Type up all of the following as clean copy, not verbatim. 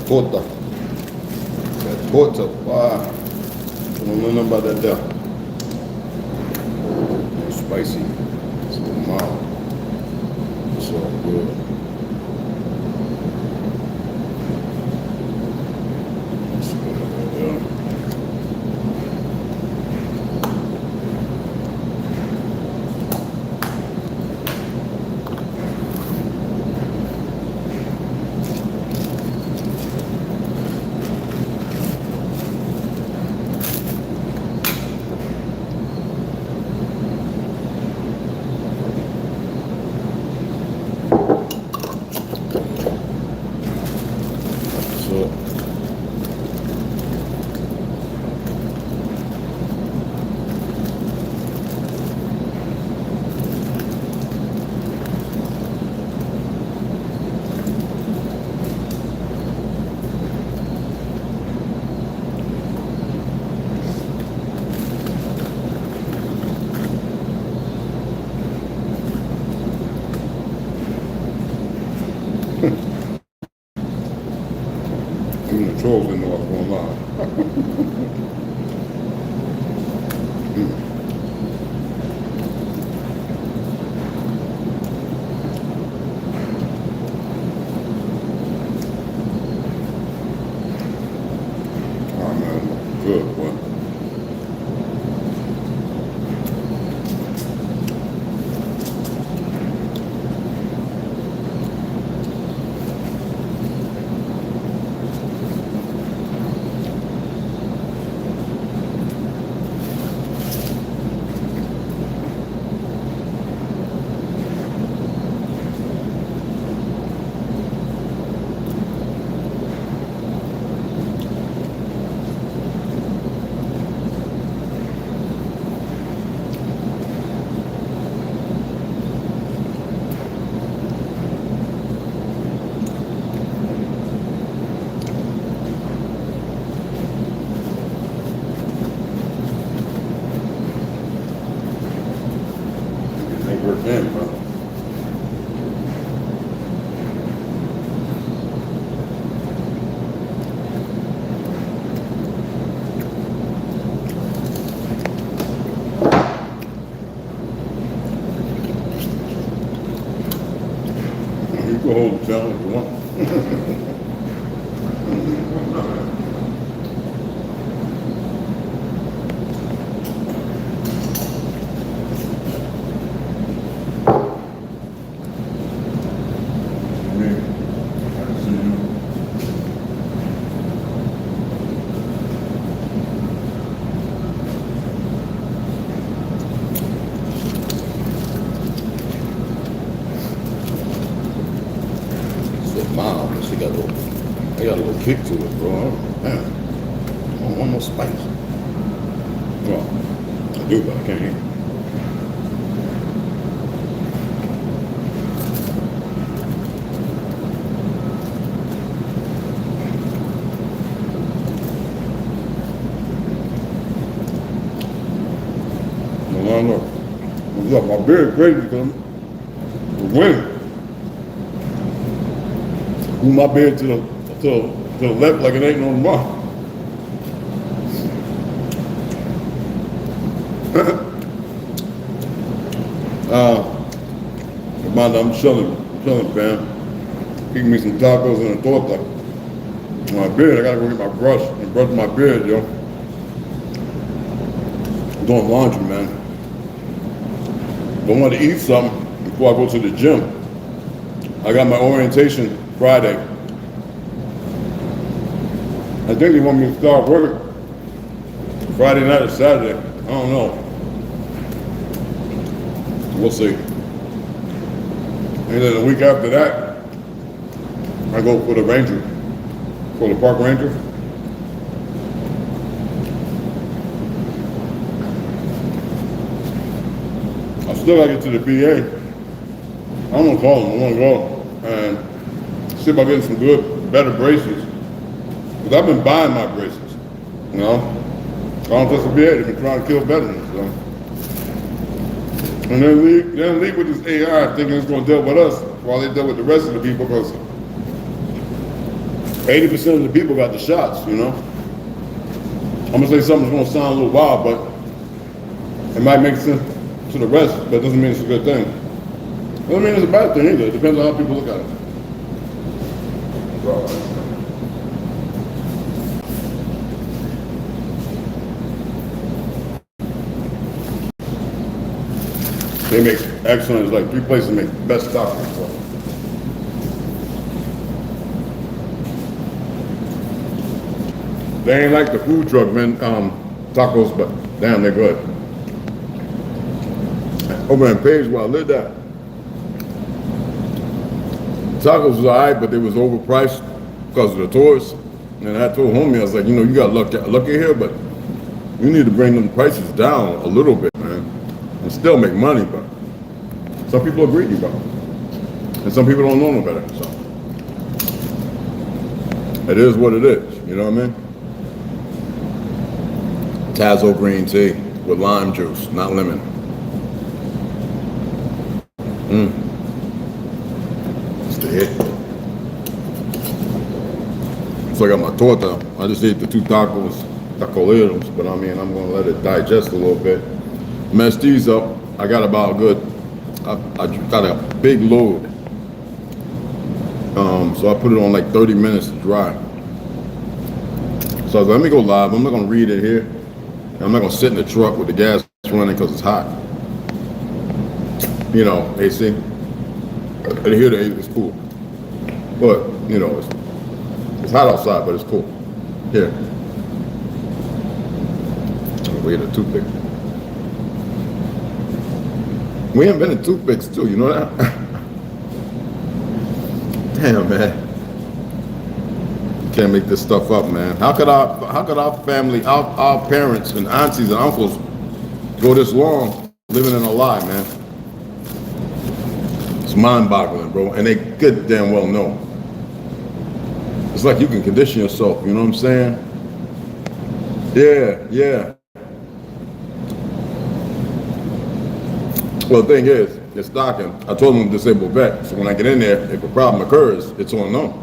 Torta. That torta, wow. I don't know nothing about that there. It's spicy. It's a little mild. It's all good. Let's put it right there. Even the trolls didn't know I was going live. Oh man, good boy. Damn, bro. You can hold the challenge if you want. Mild, but they got a little kick to it, bro. Man, I want more spice. Well, I do, but I can't eat. I don't know. Look, my beard is crazy because I'm winning. Move my beard to the left like it ain't no tomorrow. Amanda, I'm chilling, fam. Eating me some tacos and a torta. My beard, I gotta go get my brush and brush my beard, yo. I'm doing laundry, man. Don't want to eat something before I go to the gym. I got my orientation Friday. I think they want me to start work Friday night or Saturday. I don't know. We'll see. And then the week after that, I go for the ranger, for the park ranger. I still gotta get to the BA. I'm gonna call him. I wanna go and see about getting some good, better braces. Because I've been buying my braces, you know? I don't trust the VA, they've been trying to kill veterans, so. And then leave with this AI thinking it's gonna deal with us while they deal with the rest of the people, because 80% of the people got the shots, you know? I'm gonna say something's gonna sound a little wild, but it might make sense to the rest, but it doesn't mean it's a good thing. It doesn't mean it's a bad thing either. It depends on how people look at it. They make excellent, it's like 3 places make best tacos. So. They ain't like the food truck, man, tacos, but damn, they're good. Over in Page where I lived at, tacos was alright, but they was overpriced because of the tourists. And I told homie, I was like, you know, you got lucky here, but you need to bring them prices down a little bit, man, and still make money. But some people are greedy, bro, and some people don't know no better. So it is what it is. You know what I mean? Tazo green tea with lime juice, not lemon. It's the hit. So I got my torta. I just ate the 2 tacos, tacoleros, but I mean, I'm gonna let it digest a little bit. Mess these up. I got about a good, I got a big load. So I put it on like 30 minutes to dry. So I was like, let me go live. I'm not gonna read it here. I'm not gonna sit in the truck with the gas running because it's hot. You know, AC. And here the AC is cool. But, you know, it's hot outside, but it's cool. Here. We get a toothpick. We invented toothpicks too, you know that? Damn, man. Can't make this stuff up, man. How could our family, our parents and aunties and uncles go this long living in a lie, man? It's mind-boggling, bro, and they good damn well know. It's like you can condition yourself, you know what I'm saying? Yeah. Well, the thing is, it's stocking. I told them I'm a disabled vet, so when I get in there, if a problem occurs, it's on them.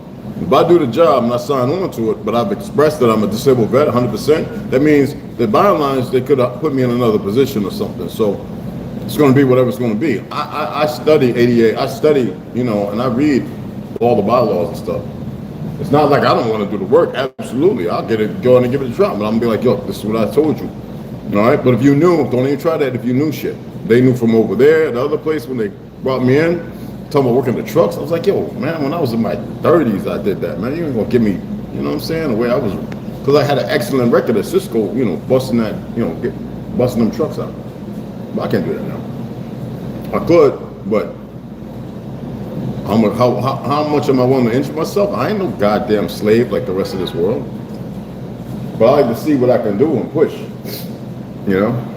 If I do the job, I'm not signing on to it, but I've expressed that I'm a disabled vet 100%, that means the bottom line is they could have put me in another position or something. So it's going to be whatever it's going to be. I study ADA, I study, you know, and I read all the bylaws and stuff. It's not like I don't want to do the work. Absolutely. I'll go in and give it a try, but I'm going to be like, yo, this is what I told you. All right? But if you knew, don't even try that if you knew shit. They knew from over there, the other place when they brought me in, talking about working the trucks. I was like, yo, man, when I was in my 30s, I did that, man. You ain't gonna give me, you know what I'm saying, the way I was, because I had an excellent record at Cisco, you know, busting that, you know, busting them trucks out. But I can't do that now. I could, but how much am I willing to injure myself? I ain't no goddamn slave like the rest of this world. But I like to see what I can do and push, you know?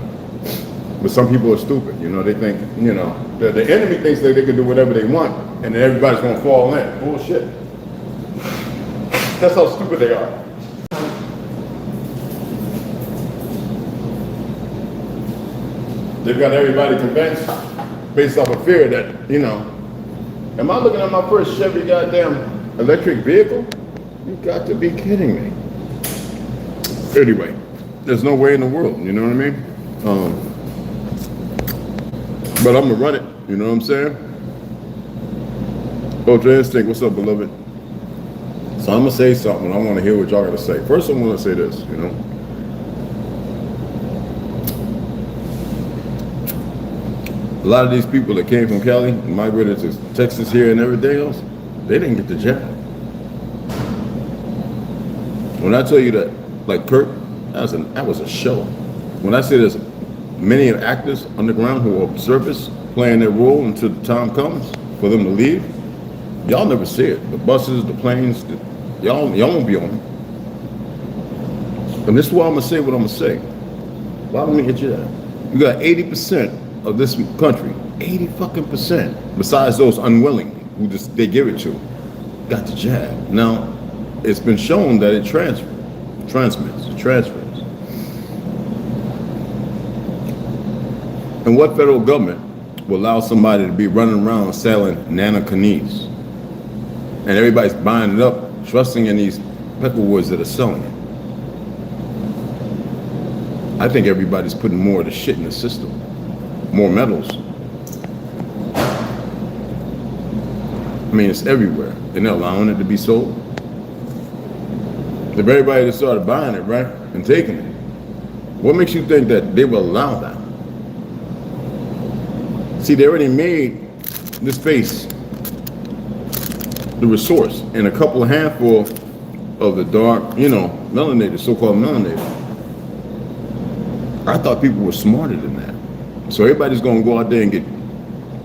But some people are stupid, you know, they think, you know, the enemy thinks that they can do whatever they want and then everybody's gonna fall in. Bullshit. That's how stupid they are. They've got everybody convinced based off of fear that, you know, am I looking at my first Chevy goddamn electric vehicle? You got to be kidding me. Anyway, there's no way in the world, you know what I mean? But I'm gonna run it, you know what I'm saying? Ultra Instinct, what's up, beloved? So I'm gonna say something. I want to hear what y'all gotta say. First, I want to say this, you know. A lot of these people that came from Cali and migrated to Texas here and everything else, they didn't get the jab. When I tell you that, like Kurt, that was a show. When I say there's many actors underground who are surface playing their role until the time comes for them to leave, y'all never see it. The buses, the planes, y'all won't be on them. And this is why I'm gonna say what I'm gonna say. Why don't we get you that? You got 80% of this country, 80 fucking percent, besides those unwillingly who just they give it to, got the jab. Now, it's been shown that it transfers. And what federal government will allow somebody to be running around selling nanocanese? And everybody's buying it up, trusting in these peckerwoods that are selling it. I think everybody's putting more of the shit in the system. More metals. I mean, it's everywhere. And they're allowing it to be sold. If everybody just started buying it, right, and taking it, what makes you think that they will allow that? See, they already made this face the resource in a couple of handful of the dark, melanated, so-called melanated. I thought people were smarter than that. So everybody's gonna go out there and get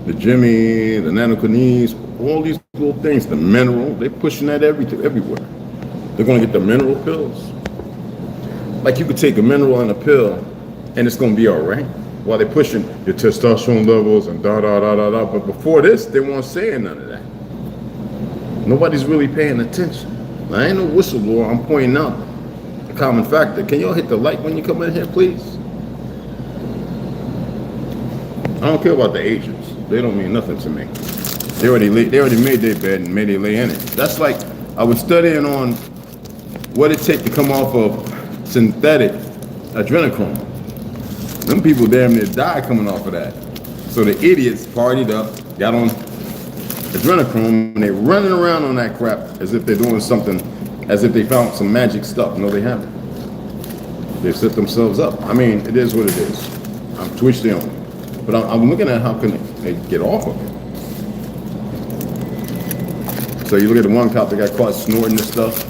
the Jimmy, the nanocanese, all these little things, the mineral, they're pushing that everywhere. They're gonna get the mineral pills. Like you could take a mineral and a pill and it's gonna be all right. While they're pushing your testosterone levels and da-da-da-da-da. But before this, they weren't saying none of that. Nobody's really paying attention. I ain't no whistleblower, I'm pointing out the common factor. Can y'all hit the like when you come in here, please? I don't care about the Asians. They don't mean nothing to me. They already made their bed and made they lay in it. That's like I was studying on what it takes to come off of synthetic adrenochrome. Them people damn near died coming off of that. So the idiots partied up, got on adrenochrome, and they running around on that crap as if they're doing something, as if they found some magic stuff. No, they haven't. They've set themselves up. I mean, it is what it is. I'm twisting on it. But I'm looking at how can they get off of it. So you look at the one cop that got caught snorting this stuff.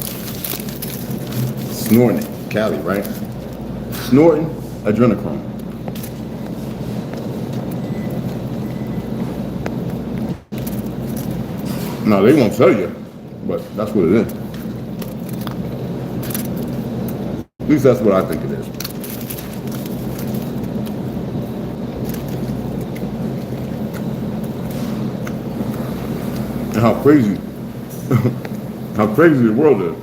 Snorting it, Cali, right? Snorting adrenochrome. No, they won't tell you, but that's what it is. At least that's what I think it is. And how crazy the world is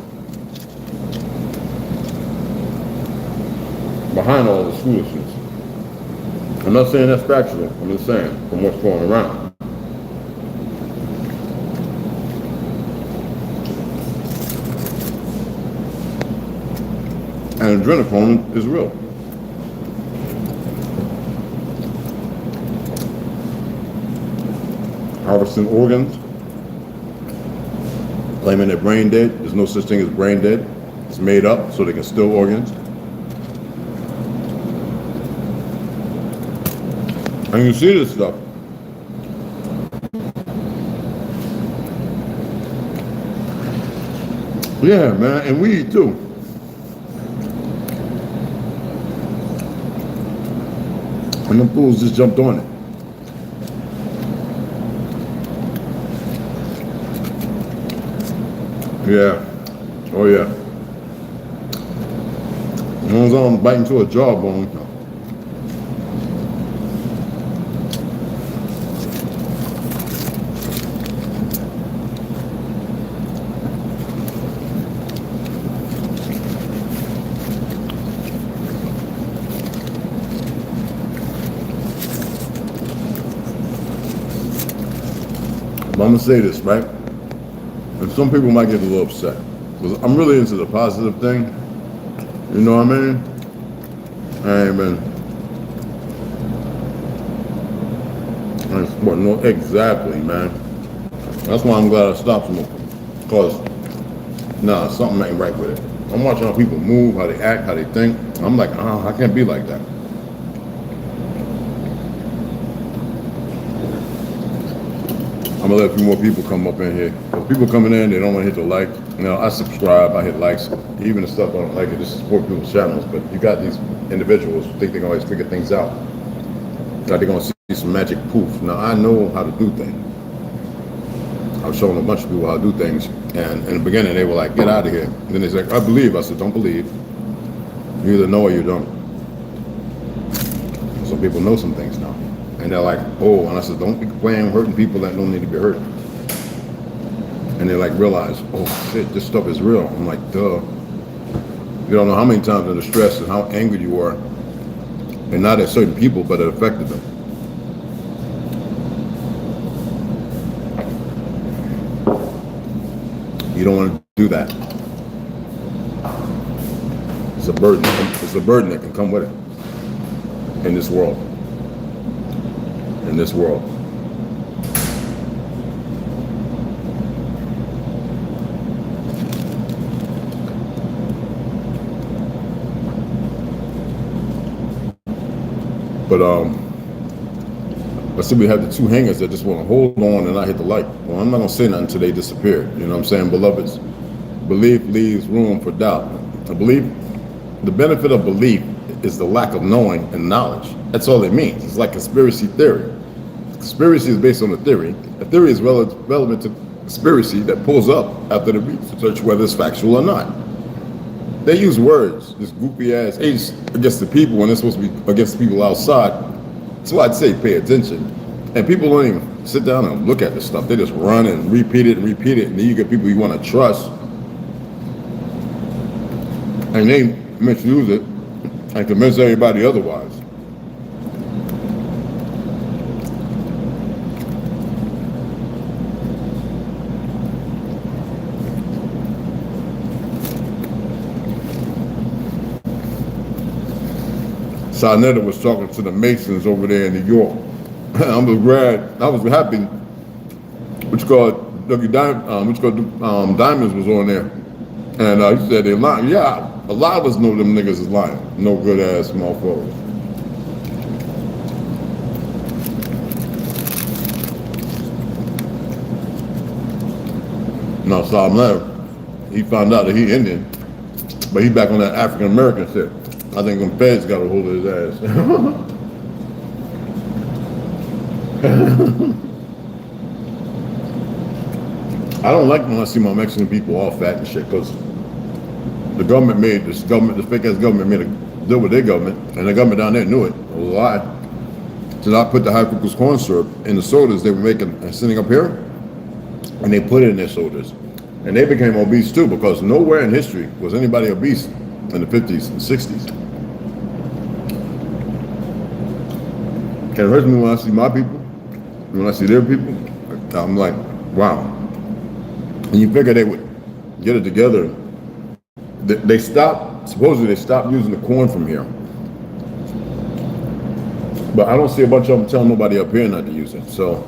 behind all this foolishness. I'm not saying that's factual, I'm just saying from what's going around. And adrenochrome is real. Harvesting organs, claiming they're brain dead. There's no such thing as brain dead. It's made up so they can steal organs. And you see this stuff. Yeah, man, and weed too. And them fools just jumped on it. Yeah. Oh yeah. As long as I'm biting to a jawbone. But I'm gonna say this, right? And some people might get a little upset. Because I'm really into the positive thing. You know what I mean? I ain't been And support, no, exactly, man. That's why I'm glad I stopped smoking. Cause, nah, something ain't right with it. I'm watching how people move, how they act, how they think. I'm like, oh, I can't be like that. I'm gonna let a few more people come up in here. If people coming in, they don't want to hit the like. You know, I subscribe, I hit likes. Even the stuff I don't like it, just support people's channels. But you got these individuals who think they can always figure things out. Like they're gonna see some magic poof. Now I know how to do things. I've shown a bunch of people how to do things. And in the beginning, they were like, get out of here. And then they said, I believe. I said, don't believe. You either know or you don't. Some people know some things now. And they're like, oh, and I said, don't be playing hurting people that don't need to be hurt. And they like realize, oh shit, this stuff is real. I'm like, duh. You don't know how many times under stress and how angry you are. And not at certain people, but it affected them. You don't want to do that. It's a burden. It's a burden that can come with it in this world. In this world. But I see we have the two hangers that just want to hold on and not hit the light. Well, I'm not gonna say nothing until they disappear. You know what I'm saying, beloveds? Belief leaves room for doubt. I believe the benefit of belief is the lack of knowing and knowledge. That's all it means. It's like conspiracy theory. Conspiracy is based on a theory. A theory is relevant to conspiracy that pulls up after the research whether it's factual or not. They use words, this goofy ass aids against the people when they're supposed to be against the people outside. So I'd say pay attention. And people don't even sit down and look at this stuff. They just run and repeat it. And then you get people you want to trust. And they misuse it and convince everybody otherwise. Sarnetta was talking to the Masons over there in New York. I was happy. Which called Diamonds was on there, and he said they're lying. Yeah, a lot of us know them niggas is lying. No good ass motherfuckers. No, Sarnetta, he found out that he Indian, but he back on that African American shit. I think them feds got a hold of his ass. I don't like when I see my Mexican people all fat and shit, because the government made this fake ass government made a deal with their government, and the government down there knew it. It was a lie. So I put the high fructose corn syrup in the sodas they were making and sending up here, and they put it in their sodas. And they became obese too, because nowhere in history was anybody obese in the 50s and 60s. And it hurts me when I see my people, when I see their people. I'm like, wow. And you figure they would get it together. Supposedly they stopped using the corn from here. But I don't see a bunch of them telling nobody up here not to use it. So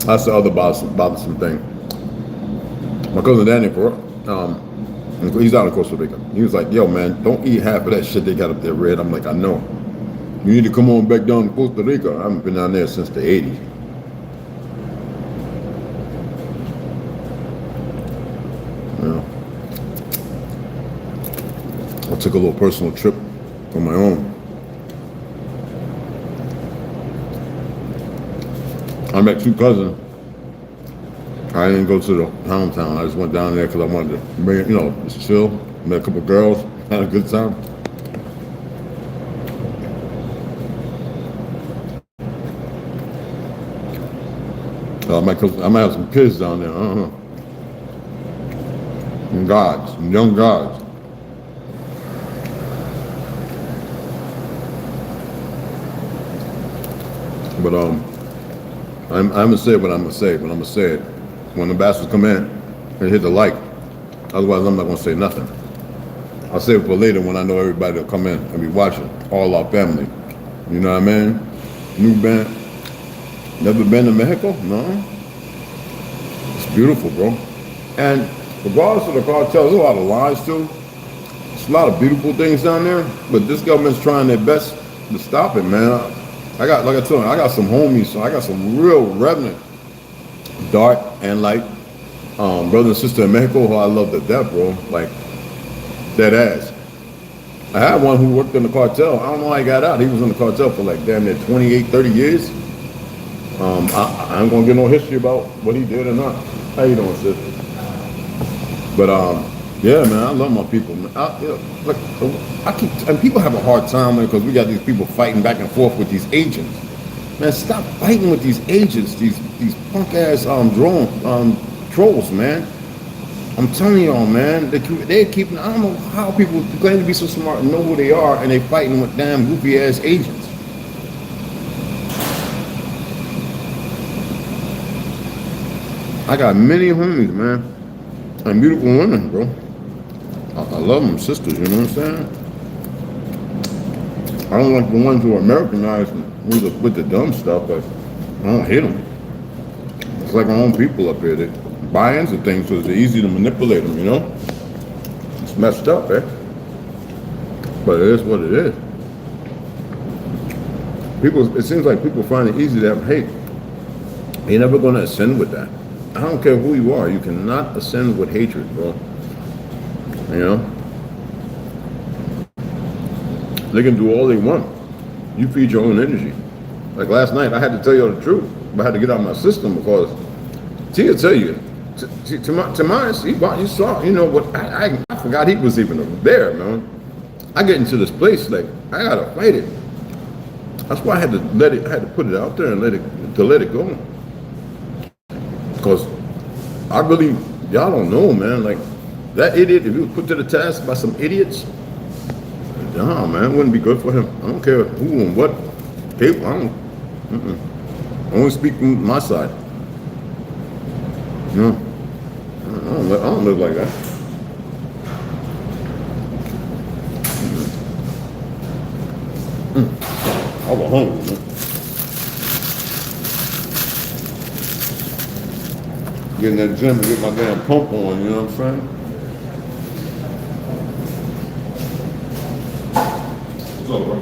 that's the other bothersome thing. My cousin Danny, he's out in Costa Rica. He was like, yo man, don't eat half of that shit they got up there red. I'm like, I know. You need to come on back down to Costa Rica. I haven't been down there since the 80s. Yeah. I took a little personal trip on my own. I met two cousins. I didn't go to the hometown. I just went down there because I wanted to bring, just chill. Met a couple of girls, had a good time. I might have some kids down there. Some young gods. But I'm gonna say what I'm gonna say, but I'm gonna say it when the bastards come in and hit the like. Otherwise, I'm not gonna say nothing. I'll save it for later when I know everybody will come in and be watching, all our family. You know what I mean? New band. Never been to Mexico? No. It's beautiful, bro. And regardless of the cartel, there's a lot of lies too. There's a lot of beautiful things down there, but this government's trying their best to stop it, man. I got, like I told you, I got some homies, so I got some real revenant, dark and light, brother and sister in Mexico who I love to death, bro. Like, dead ass. I had one who worked in the cartel. I don't know how he got out. He was in the cartel for like damn near 28, 30 years. I ain't gonna get no history about what he did or not. How you doing, sis? But yeah, man, I love my people, man. And people have a hard time because we got these people fighting back and forth with these agents. Man, stop fighting with these agents, these punk ass trolls, man. I'm telling y'all, man, they're keeping. I don't know how people claim to be so smart and know who they are, and they fighting with damn goofy ass agents. I got many homies, man, and beautiful women, bro. I love them, sisters. You know what I'm saying? I don't like the ones who are Americanized with the dumb stuff, but I don't hate them. It's like our own people up here that buy into things so it's easy to manipulate them, you know? It's messed up, eh? But it is what it is. It seems like people find it easy to have hate. You're never going to ascend with that. I don't care who you are, you cannot ascend with hatred, bro. You know? They can do all they want. You feed your own energy. Like last night, I had to tell you the truth, but I had to get out of my system because Tia tell you, to mine, he saw, you know what, I forgot he was even there, man. I get into this place, like, I gotta fight it. That's why I had to put it out there and let it go. Because I really, y'all don't know, man, like, that idiot, if he was put to the task by some idiots, nah, man, it wouldn't be good for him. I don't care who and what people, I only speak from my side. No, I don't live like that. I was hungry, man. Get in that gym and get my damn pump on, you know what I'm saying? What's up, bro?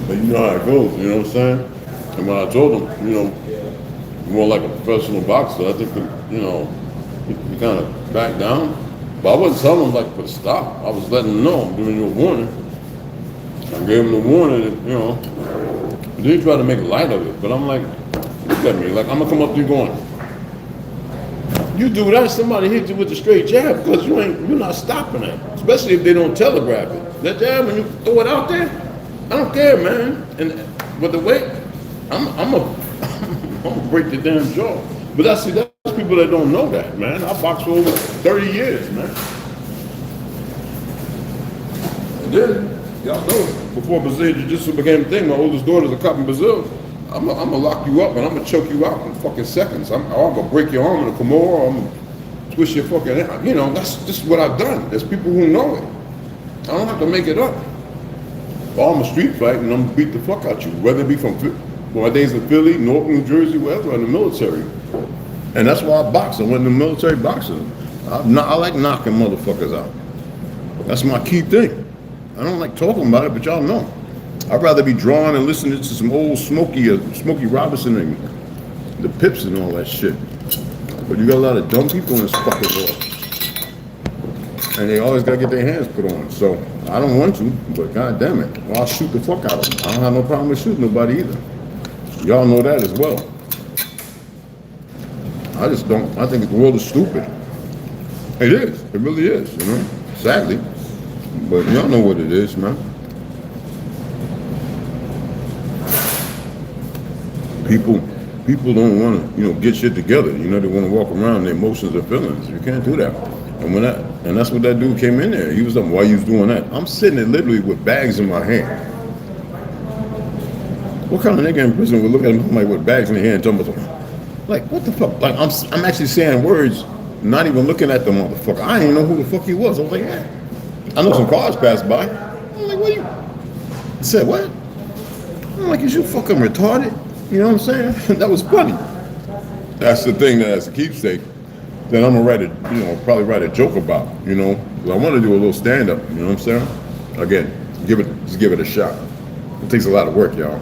But you know how it goes, you know what I'm saying? And when I told him, you know, more like a professional boxer, I think, you know, he kind of backed down. But I wasn't telling him like to stop. I was letting him know, I'm giving you a warning. I gave him the warning, and, you know, then he tried to make light of it. But I'm like, look at me, like I'm gonna come up to you going, you do that, somebody hit you with a straight jab because you're not stopping it. Especially if they don't telegraph it. That jab, when you throw it out there, I don't care, man. And with the weight, I'm gonna break the damn jaw. But that's people that don't know that, man. I boxed for over 30 years, man. And then, y'all know, before Brazilian Jiu-Jitsu became a thing, my oldest daughter's a cop in Brazil. I'm gonna lock you up and I'm gonna choke you out in fucking seconds. I'm gonna break your arm in a Kimura, or I'm gonna twist your fucking, you know, that's just what I've done. There's people who know it. I don't have to make it up. Or I'm a street fight and I'm gonna beat the fuck out you, whether it be from my days in Philly, North New Jersey, wherever, in the military. And that's why I box. I went into military boxing. I like knocking motherfuckers out. That's my key thing. I don't like talking about it, but y'all know. I'd rather be drawn and listening to some old Smokey Robinson and the Pips and all that shit. But you got a lot of dumb people in this fucking world. And they always gotta get their hands put on. So I don't want to, but god damn it. Well, I'll shoot the fuck out of them. I don't have no problem with shooting nobody either. Y'all know that as well. I just don't, I think the world is stupid. It is, it really is, you know, sadly. But y'all know what it is, man. People don't want to, you know, get shit together. You know, they want to walk around their emotions or feelings. You can't do that. And that's what that dude came in there. He was like, why you was doing that? I'm sitting there literally with bags in my hand. What kind of nigga in prison would look at him like with bags in their hand and talking about, like, what the fuck? Like, I'm actually saying words, not even looking at the motherfucker. I didn't even know who the fuck he was. I was like, yeah. I know some cars passed by. I'm like, what you? He said, what? I'm like, is you fucking retarded? You know what I'm saying? That was funny. That's the thing that as a keepsake that I'm gonna write a, probably write a joke about, 'Cause I want to do a little stand up, you know what I'm saying? Again, just give it a shot. It takes a lot of work, y'all.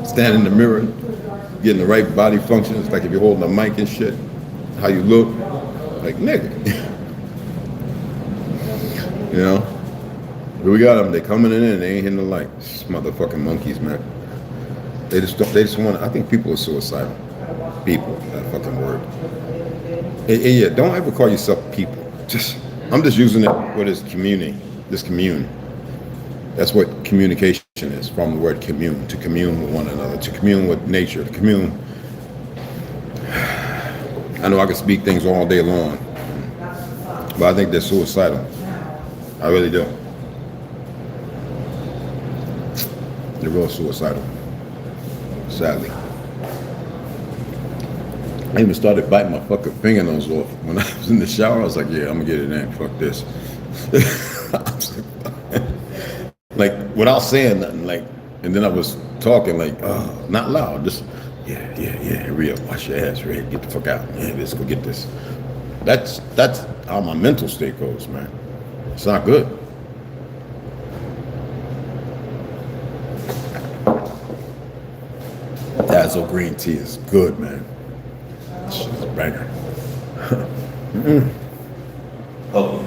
Stand in the mirror, getting the right body functions, like if you're holding a mic and shit, how you look, like nigga. But we got them, they coming in and they ain't hitting the light. These motherfucking monkeys, man. They just want, I think people are suicidal. People, that fucking word. And yeah, don't ever call yourself people. I'm just using it what is communing. Just commune. That's what communication is, from the word commune, to commune with one another, to commune with nature, to commune. I know I can speak things all day long, but I think they're suicidal. I really do. They're real suicidal, sadly. I even started biting my fucking fingernails off. When I was in the shower, I was like, yeah, I'm gonna get it in, fuck this. Like, without saying nothing, like, and then I was talking, like, not loud, just, yeah, real, wash your ass, Red, get the fuck out. Yeah, let's go get this. That's how my mental state goes, man. It's not good. Dazzle green tea is good, man. This shit is a banger. Oh.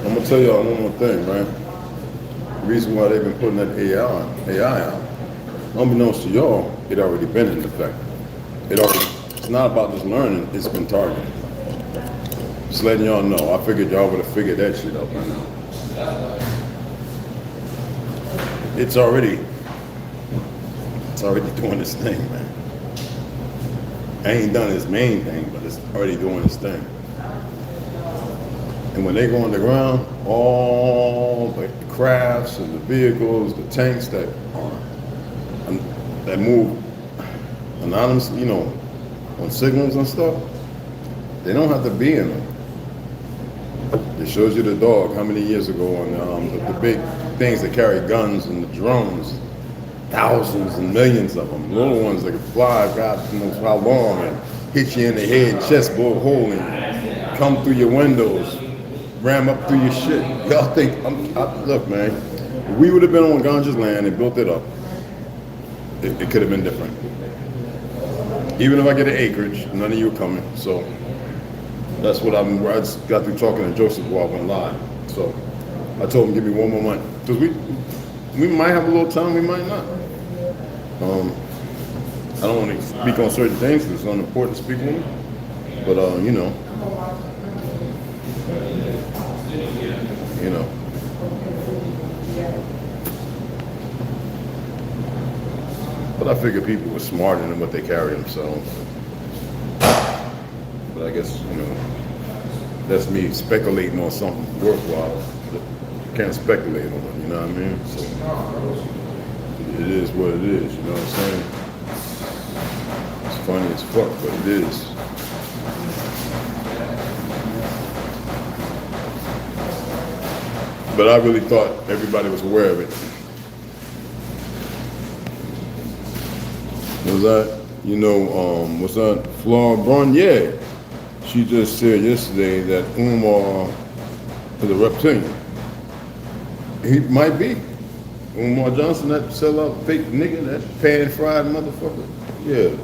I'm gonna tell y'all one more thing, right? The reason why they've been putting that AI out, unbeknownst to y'all, it already been in effect. It's not about just learning, it's been targeted. Just letting y'all know, I figured y'all would have figured that shit out by now. It's already doing its thing, man. Ain't done its main thing, but it's already doing its thing. And when they go on the ground, all the crafts and the vehicles, the tanks that move anonymously, on signals and stuff, they don't have to be in them. It shows you the dog how many years ago on the big things that carry guns and the drones, thousands and millions of them, little ones that can fly, God knows how long, and hit you in the head, chest hole, and come through your windows, ram up through your shit. Y'all think, look, man, if we would have been on Ganja's land and built it up, it could have been different. Even if I get an acreage, none of you are coming. So that's what I just got through talking to Joseph while I went live. So I told him, give me one more month. Because we might have a little time, we might not. I don't want to speak on certain things because it's unimportant to speak on them. But, But I figure people were smarter than what they carry themselves. But I guess, that's me speculating on something worthwhile. You can't speculate on it, you know what I mean? So it is what it is, you know what I'm saying? It's funny as fuck, but it is. But I really thought everybody was aware of it. Was that, what's that, Flora Braun? Yeah. She just said yesterday that Umar is a reptilian. He might be. Umar Johnson, that sellout fake nigga, that pan-fried motherfucker. Yeah.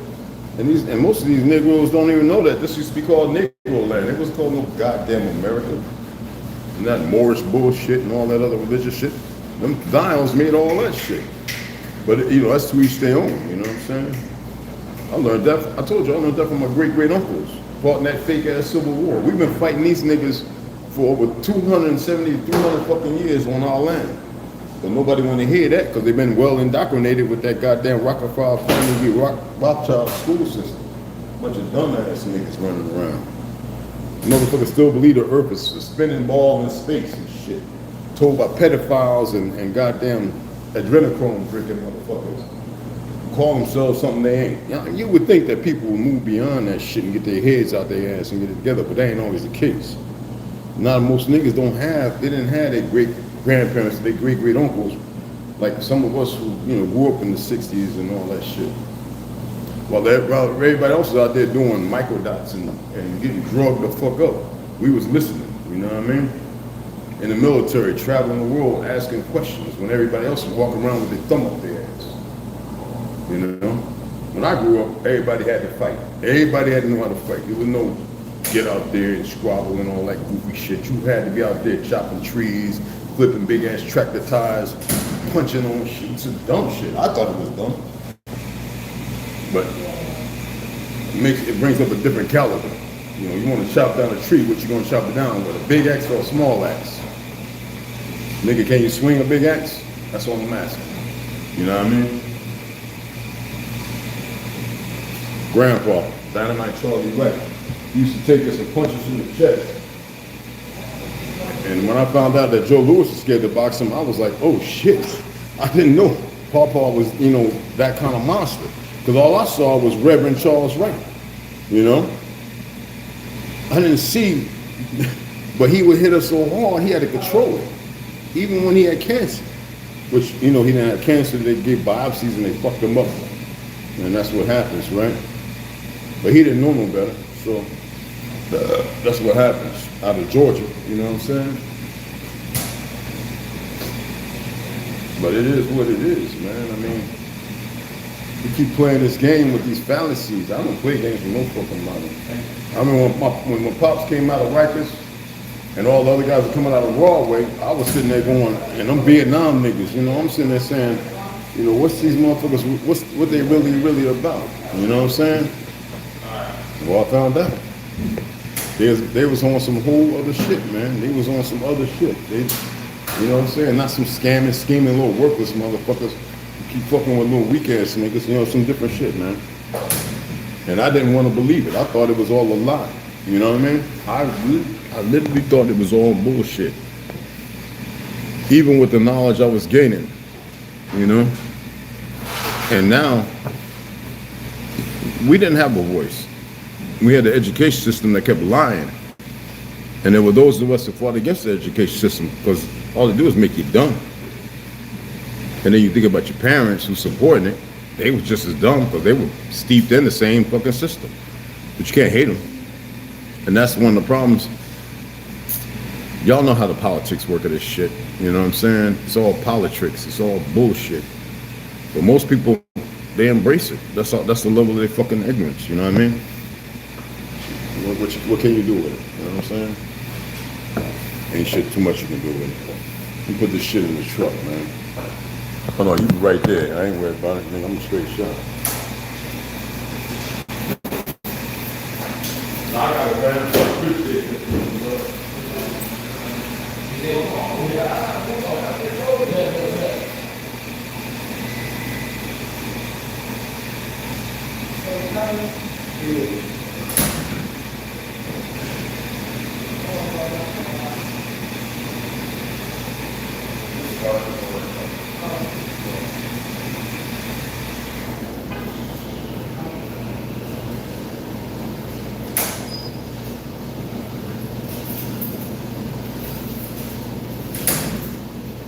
And most of these Negroes don't even know that this used to be called Negro land. It was called no goddamn America. And that Moorish bullshit and all that other religious shit. Them Zions made all that shit. But you know, that's to each their own, you know what I'm saying? I learned that, I told you, I learned that from my great-great-uncles. Fought in that fake-ass Civil War. We've been fighting these niggas for over 270, 300 fucking years on our land. But nobody want to hear that because they've been well indoctrinated with that goddamn Rockefeller family Rothschild school system. Bunch of dumbass niggas running around. Motherfuckers still believe the earth is a spinning ball in space and shit. Told by pedophiles and goddamn adrenochrome drinking motherfuckers. Call themselves something they ain't. You would think that people would move beyond that shit and get their heads out their ass and get it together, but that ain't always the case. Now most niggas they didn't have their great grandparents, their great great uncles, like some of us who grew up in the '60s and all that shit. While everybody else is out there doing microdots and getting drugged the fuck up, we was listening. You know what I mean? In the military, traveling the world, asking questions when everybody else was walking around with their thumb up their ass. You know? When I grew up, everybody had to fight. Everybody had to know how to fight. There was no get out there and squabble and all that goofy shit. You had to be out there chopping trees, flipping big ass tractor tires, punching on shit. Some dumb shit. I thought it was dumb. But it brings up a different caliber. You know, you want to chop down a tree, what you gonna chop it down with? A big axe or a small axe? Nigga, can you swing a big axe? That's all I'm asking. You know what I mean? Grandpa, Dynamite Charlie Wright, used to take us and punch us in the chest. And when I found out that Joe Louis was scared to box him, I was like, oh shit. I didn't know Pawpaw was, that kind of monster. Because all I saw was Reverend Charles Wright, I didn't see, but he would hit us so hard, he had to control it. Even when he had cancer, which, he didn't have cancer, they gave biopsies and they fucked him up. And that's what happens, right? But he didn't know no better, so that's what happens out of Georgia, you know what I'm saying? But it is what it is, man. I mean, we keep playing this game with these fallacies. I don't play games with no fucking money. I mean, when Pops came out of Rikers and all the other guys were coming out of Broadway, I was sitting there going, and them Vietnam niggas, I'm sitting there saying, what's these motherfuckers, what they really about? You know what I'm saying? Well, I found out. They was on some whole other shit, man. They was on some other shit. You know what I'm saying? Not some scamming, scheming little worthless motherfuckers who keep fucking with little weak ass niggas, some different shit, man. And I didn't want to believe it. I thought it was all a lie. You know what I mean? I literally thought it was all bullshit. Even with the knowledge I was gaining, And now, we didn't have a voice. We had the education system that kept lying. And there were those of us that fought against the education system because all they do is make you dumb. And then you think about your parents who supporting it, they were just as dumb because they were steeped in the same fucking system. But you can't hate them. And that's one of the problems. Y'all know how the politics work of this shit. You know what I'm saying? It's all politics. It's all bullshit. But most people, they embrace it. That's the level of their fucking ignorance. You know what I mean? What can you do with it? You know what I'm saying? Ain't shit too much you can do with it. You put this shit in the truck, man. Oh no, you right there. I ain't worried about it. I'm a straight shot. I got it, man. I appreciate it.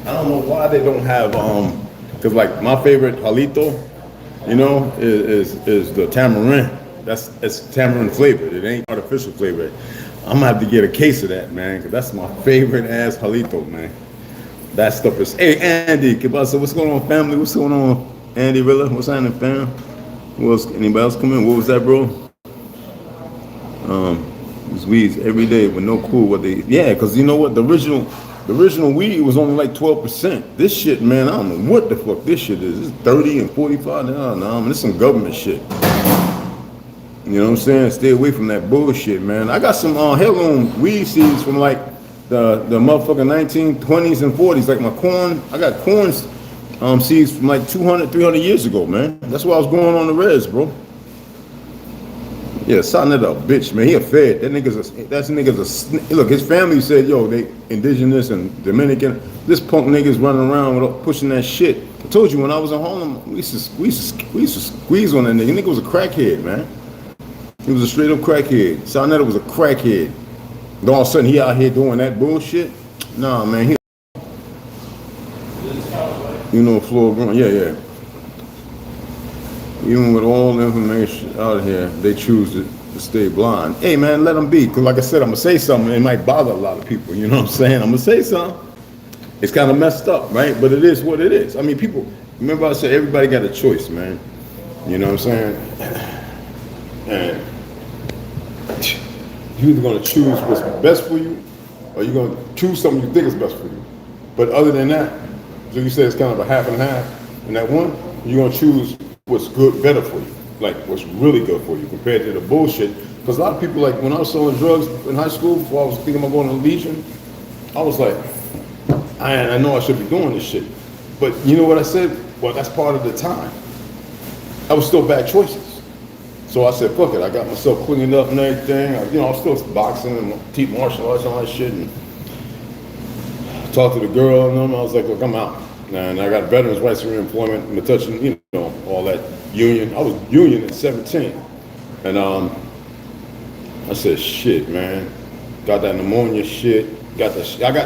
I don't know why they don't have because like my favorite jalito, is the tamarind. It's tamarind flavored. It ain't artificial flavored. I'm gonna have to get a case of that, man, because that's my favorite ass jalito, man. That stuff is. Hey, Andy, so what's going on, family? What's going on, Andy Rilla? What's happening, fam? Who else? Anybody else come in? What was that, bro? These weeds every day with no clue what they. Yeah, because you know what? The original weed was only like 12%. This shit, man, I don't know what the fuck this shit is. It's 30 and 45. No, I mean, this some government shit. You know what I'm saying? Stay away from that bullshit, man. I got some heirloom weed seeds from like the motherfucking 1920s and 40s. Like my corn, I got corn seeds from like 200, 300 years ago, man. That's why I was going on the res, bro. Yeah, sign that up, bitch, man. He a fed. That nigga's a look. His family said, yo, they indigenous and Dominican. This punk nigga's running around with pushing that shit. I told you when I was in Harlem, we used to squeeze on that nigga. Nigga was a crackhead, man. He was a straight up crackhead. Sarnetta was a crackhead. Then all of a sudden he out here doing that bullshit. Nah, man. You know, floor growing. Yeah. Even with all the information out here, they choose to stay blind. Hey, man, let them be. Because like I said, I'm going to say something. It might bother a lot of people. You know what I'm saying? I'm going to say something. It's kind of messed up, right? But it is what it is. I mean, people, remember I said everybody got a choice, man. You know what I'm saying? And you're either going to choose what's best for you, or you're going to choose something you think is best for you. But other than that, so you said it's kind of a half and half. And that one, you're going to choose what's good, better for you, like what's really good for you compared to the bullshit. Because a lot of people, like when I was selling drugs in high school, before I was thinking about going to Legion, I was like, I know I should be doing this shit. But you know what I said? Well, that's part of the time. I was still bad choices. So I said, fuck it, I got myself cleaned up and everything. I was still boxing and teach martial arts and all that shit. And talked to the girl and them. I was like, look, I'm out. And I got veterans rights and reemployment, and touching, you know, all that union. I was union at 17. And I said, shit, man. Got that pneumonia shit. I got the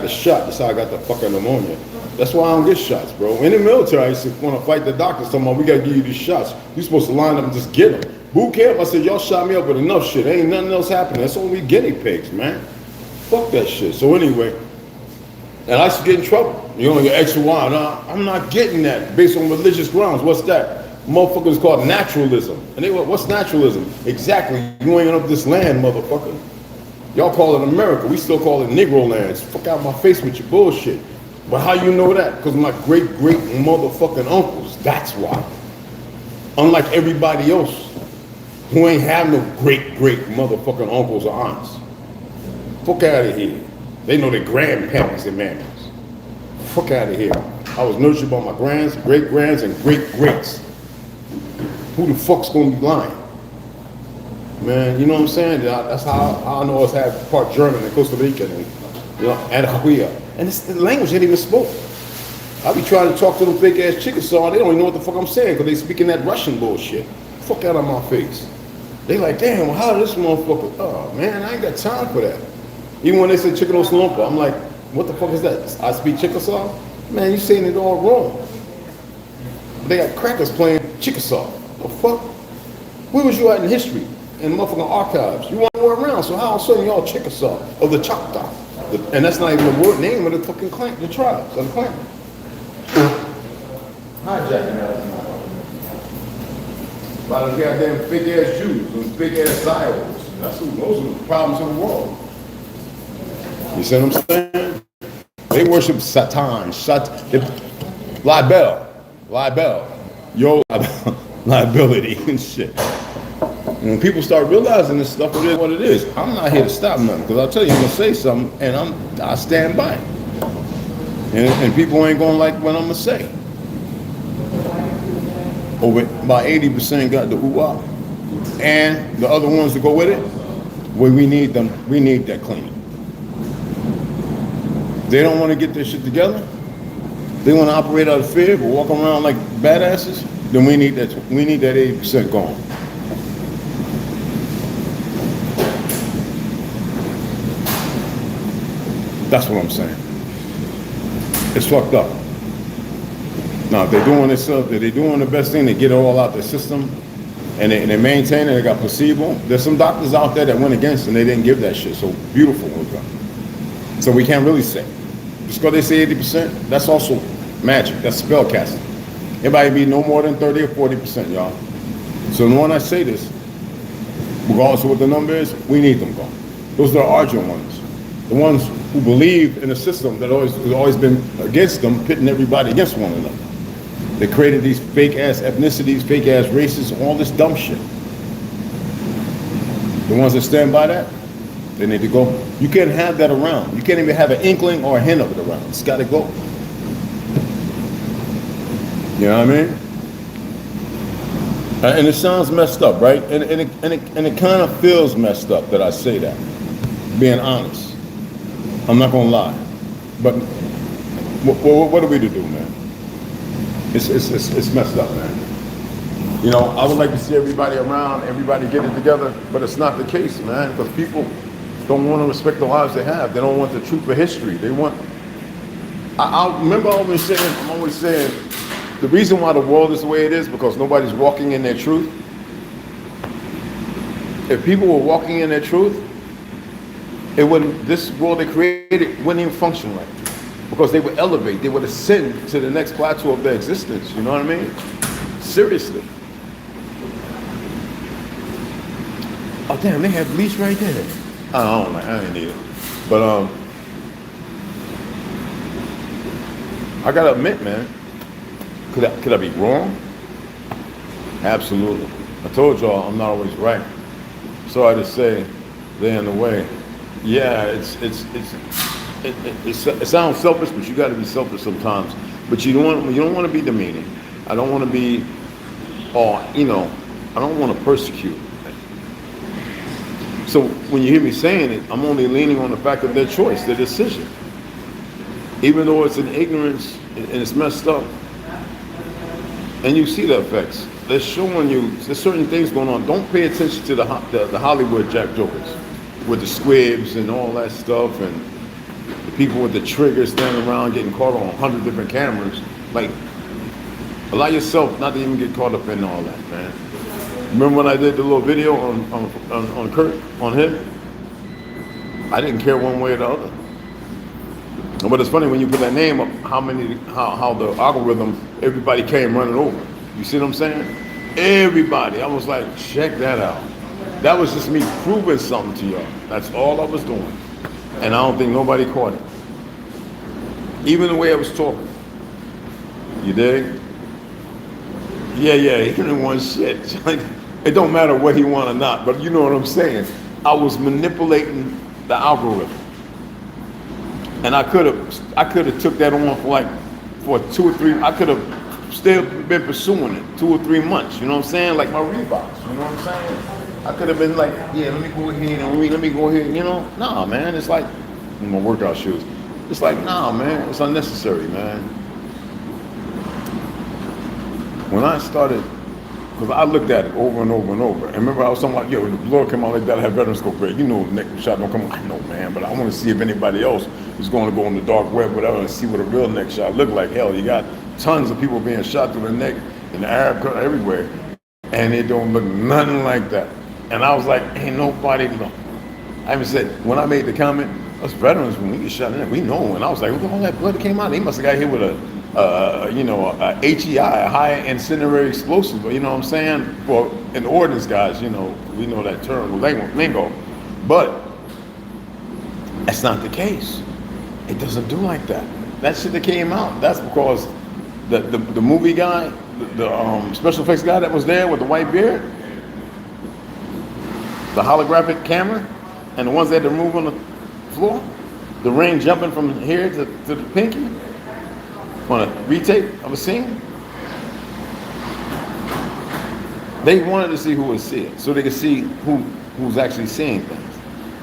shot. That's how I got the fucking pneumonia. That's why I don't get shots, bro. In the military, I used to want to fight the doctors, talking about, we got to give you these shots. You're supposed to line up and just get them. Boot camp, I said, y'all shot me up with enough shit. Ain't nothing else happening. That's all we guinea pigs, man. Fuck that shit. So anyway, and I used to get in trouble. You only get extra wine. I'm not getting that based on religious grounds. What's that? Motherfuckers called naturalism. And they went, what's naturalism? Exactly. You ain't up this land, motherfucker. Y'all call it America. We still call it Negro land. Fuck out my face with your bullshit. But how you know that? Because my great motherfucking uncles. That's why. Unlike everybody else who ain't have no great motherfucking uncles or aunts. Fuck out of here. They know their grandparents and mammies. Fuck out of here. I was nurtured by my grands, great-grands, and great-greats. Who the fuck's gonna be lying? Man, you know what I'm saying? That's how I know us have part German and Costa Rican and, you know, and Hawaii. And it's the language they ain't even spoke. I be trying to talk to them fake-ass Chickasaw, they don't even know what the fuck I'm saying because they speaking that Russian bullshit. Fuck out of my face. They like, damn, well, how did this motherfucker? Oh, man, I ain't got time for that. Even when they say Chicano Slumpa, I'm like, what the fuck is that? I speak Chickasaw? Man, you saying it all wrong. They got crackers playing Chickasaw. The fuck? Where was you at in history? In motherfucking archives? You weren't around, so how all of a sudden y'all Chickasaw of the Choctaw? And that's not even the word name of the fucking clan, the tribes of the clan. Hijacking that. By the goddamn big ass Jews and big ass Zions. Those are the problems of the world. You see what I'm saying? They worship Satan, libel, liability and shit. And when people start realizing this stuff, it is what it is. I'm not here to stop nothing, because I'll tell you, I'm gonna say something, and I stand by it. And people ain't gonna like what I'm gonna say. Over about 80% got the ooh-ah, and the other ones to go with it, well, we need them. We need that cleaning. They don't want to get their shit together. They want to operate out of fear, but walk around like badasses. Then we need that. We need that 80% gone. That's what I'm saying. It's fucked up. Now, if they're doing this stuff, if they're doing the best thing, they get it all out their system, and they maintain it. They got placebo. There's some doctors out there that went against, and they didn't give that shit. So beautiful with them. So we can't really say. Just because they say 80%, that's also magic. That's spell casting. Everybody be no more than 30 or 40%, y'all. So when I say this, regardless of what the number is, we need them gone. Those are the argent ones. The ones who believe in a system that has always been against them, pitting everybody against one another. They created these fake-ass ethnicities, fake-ass races, all this dumb shit. The ones that stand by that, they need to go. You can't have that around. You can't even have an inkling or a hint of it around. It's got to go. You know what I mean? And it sounds messed up, right? And it kind of feels messed up that I say that, being honest. I'm not gonna lie. But what are we to do, man? It's messed up, man. You know, I would like to see everybody around, everybody get it together, but it's not the case, man, because people don't want to respect the lives they have. They don't want the truth of history. They want, I remember I'm always saying, the reason why the world is the way it is because nobody's walking in their truth. If people were walking in their truth, it wouldn't, this world they created wouldn't even function right. Because they would elevate, they would ascend to the next plateau of their existence, you know what I mean? Seriously. Oh damn, they have bleach right there. I didn't need it. But I gotta admit, man, could I be wrong? Absolutely. I told y'all I'm not always right. Sorry to say, they're in the way. Yeah, it sounds selfish, but you got to be selfish sometimes. But you don't want to be demeaning. I don't want to be, I don't want to persecute. So when you hear me saying it, I'm only leaning on the fact of their choice, their decision. Even though it's in ignorance and it's messed up, and you see the effects. They're showing you there's certain things going on. Don't pay attention to the Hollywood Jack Jokers with the squibs and all that stuff, and the people with the triggers standing around getting caught on 100 different cameras. Like, allow yourself not to even get caught up in all that, man. Remember when I did the little video on Kurt, on him? I didn't care one way or the other. But it's funny when you put that name up, how the algorithm, everybody came running over. You see what I'm saying? Everybody. I was like, check that out. That was just me proving something to y'all. That's all I was doing. And I don't think nobody caught it. Even the way I was talking. You dig? Yeah, he didn't want shit. It don't matter what he want or not, but you know what I'm saying. I was manipulating the algorithm. And I could have took that on for 2 or 3. I could have still been pursuing it 2 or 3 months. You know what I'm saying? Like my Reeboks. You know what I'm saying? I could have been like, yeah, let me go ahead and let me go ahead. You know, nah, man. It's like my workout shoes. It's like, nah, man. It's unnecessary, man. When I started, because I looked at it over and over and over. And remember I was talking about, yo, when the blood came out like that, I had Veterans go great. You know, neck shot don't come out. I know, man, but I want to see if anybody else is going to go on the dark web, whatever, and see what a real neck shot look like. Hell, you got tons of people being shot through the neck in the Arab country, everywhere, and it don't look nothing like that. And I was like, ain't nobody, I even said, when I made the comment, us veterans, when we get shot in the neck, we know. And I was like, look at all that blood that came out. They must have got hit with a HEI, a high incendiary explosive, you know what I'm saying? For in ordnance guys, you know, we know that term, lingo. But that's not the case. It doesn't do like that. That shit that came out, that's because the movie guy, the special effects guy that was there with the white beard, the holographic camera, and the ones that had to move on the floor, the ring jumping from here to the pinky, on a retake of a scene, they wanted to see who would see it, so they could see who's actually seeing things.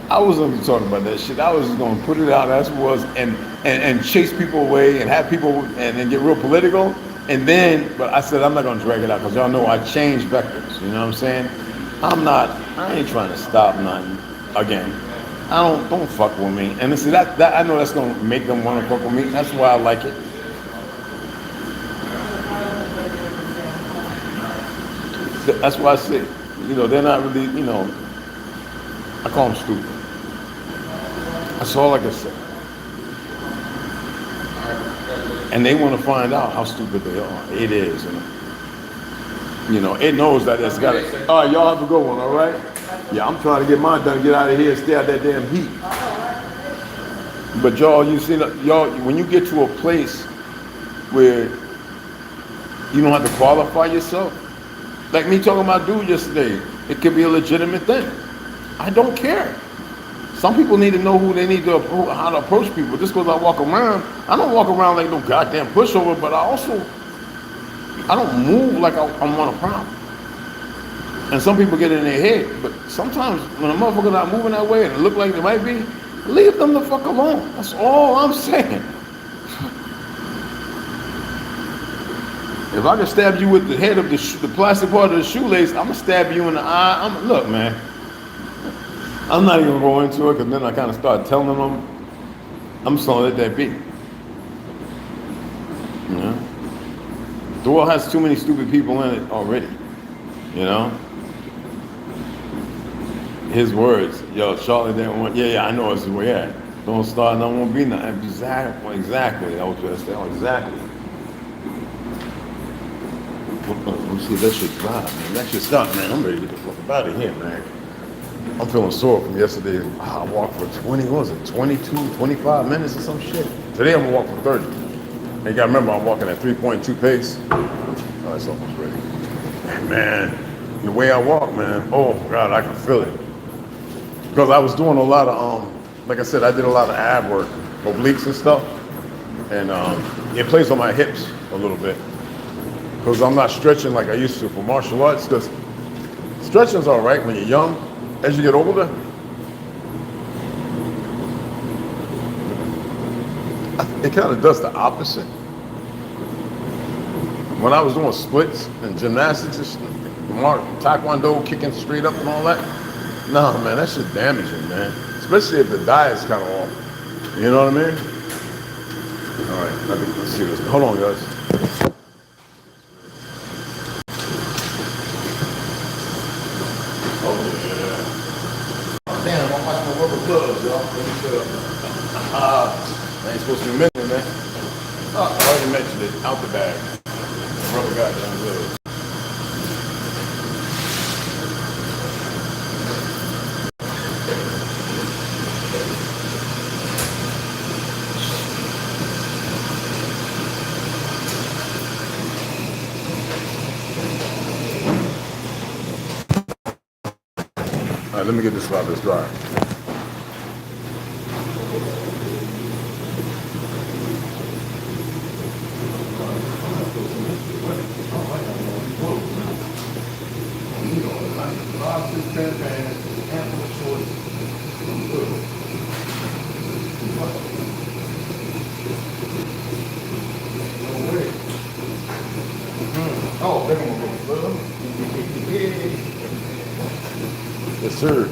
I wasn't even talking about that shit. I was just going to put it out as it was and chase people away and have people and then get real political. And then, but I said I'm not going to drag it out because y'all know I changed vectors. You know what I'm saying? I ain't trying to stop nothing. Again, don't fuck with me. And see that I know that's going to make them want to fuck with me. That's why I like it. That's why I say, you know, they're not really, you know, I call them stupid. That's all I can say. And they want to find out how stupid they are. It is. You know, it knows that it's got it. All right, y'all have a good one, all right? Yeah, I'm trying to get mine done, get out of here and stay out that damn heat. But y'all, you see, y'all, when you get to a place where you don't have to qualify yourself, like me talking about dude yesterday, it could be a legitimate thing. I don't care. Some people need to know who they need to, how to approach people. Just because I walk around, I don't walk around like no goddamn pushover, but I don't move like I'm on a problem. And some people get in their head, but sometimes when a motherfucker not moving that way and it look like they might be, leave them the fuck alone. That's all I'm saying. If I can stab you with the head of the plastic part of the shoelace, I'm gonna stab you in the eye. Look, man. I'm not even going into it because then I kind of start telling them I'm just gonna let that be. You know? The world has too many stupid people in it already. You know? His words, yo, Charlotte didn't want, yeah, I know it's where you're at. Don't start, no won't be nothing. Exactly. That was just exactly. Let me see if that shit drive, man. That shit stop, man. I'm ready to get the fuck out of here, man. I'm feeling sore from yesterday. I walked for 22, 25 minutes or some shit. Today I'm gonna walk for 30. And you gotta remember I'm walking at 3.2 pace. Oh, it's almost ready. Man, the way I walk, man, oh God, I can feel it. Because I was doing a lot of, like I said, I did a lot of ab work, obliques and stuff. And it plays on my hips a little bit. Because I'm not stretching like I used to for martial arts. Because stretching's all right when you're young. As you get older, it kind of does the opposite. When I was doing splits and gymnastics, taekwondo, kicking straight up and all that, nah, man, that shit damaging, man. Especially if the diet's kind of off. You know what I mean? All right, let's see this. Hold on, guys. Damn, I'm watching my rubber gloves, y'all. I ain't supposed to be mentioning that. Oh, I already mentioned it. Out the bag. Rubber goddamn gloves. All right, let me get this while it's dry. Oh, they're gonna go. Yes, sir.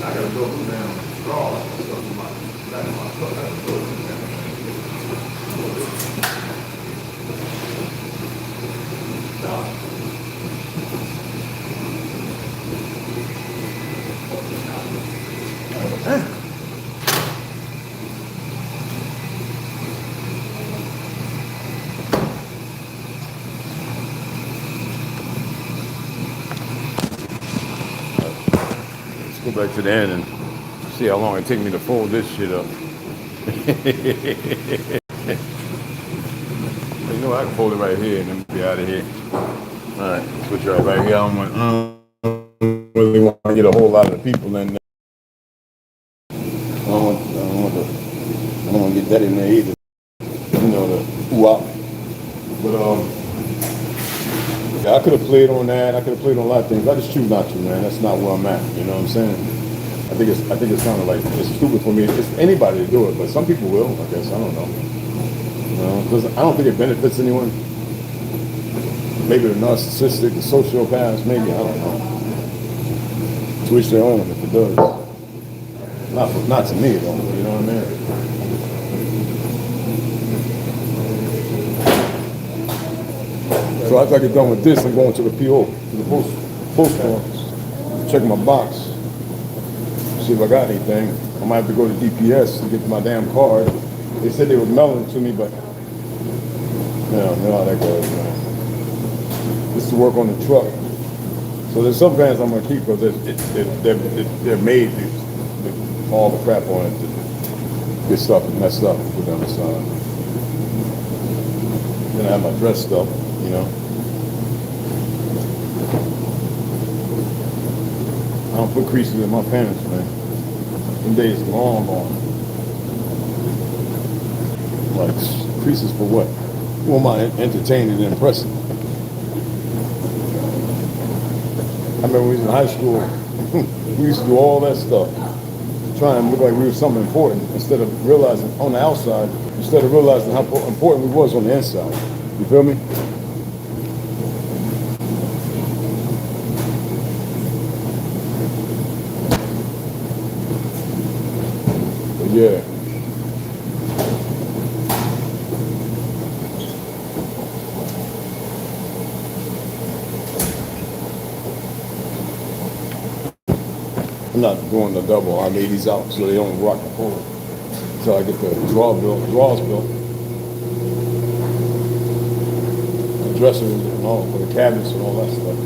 I gotta go down straw stuff in my back of my foot. Let's go back to the end and see how long it takes me to fold this shit up. You know, I can fold it right here and then be out of here. All right, switch right here. I don't really want to get a whole lot of people in there. I don't want to get that in there either. You know, the ooh-ah. But yeah, I could have played on that. I could have played on a lot of things. I just choose not to, man. That's not where I'm at. You know what I'm saying? I think it's kind of like it's stupid for me. It's anybody to do it, but some people will. I guess I don't know. You know, because I don't think it benefits anyone. Maybe the narcissistic, the sociopaths, maybe, I don't know. To each their own if it does. Not to me though, you know what I mean? So after I get done with this, I'm going to the PO, to the post office, check my box, see if I got anything. I might have to go to DPS to get my damn card. They said they would mail it to me, but you know how that goes, man. This is to work on the truck. So there's some vans I'm gonna keep because they're made with all the crap on it to get stuff messed up and put on the side. Then I have my dress stuff, you know. I don't put creases in my pants, man. Them days long gone. Like, creases for what? Who am I entertaining and impressing? I remember when we was in high school, we used to do all that stuff, trying to look like we were something important, instead of realizing on the outside, instead of realizing how important we was on the inside. You feel me? But yeah. I'm not doing the double. I lay these out so they don't rock the pole until I get the draws built. The dressers and all, for the cabinets and all that stuff.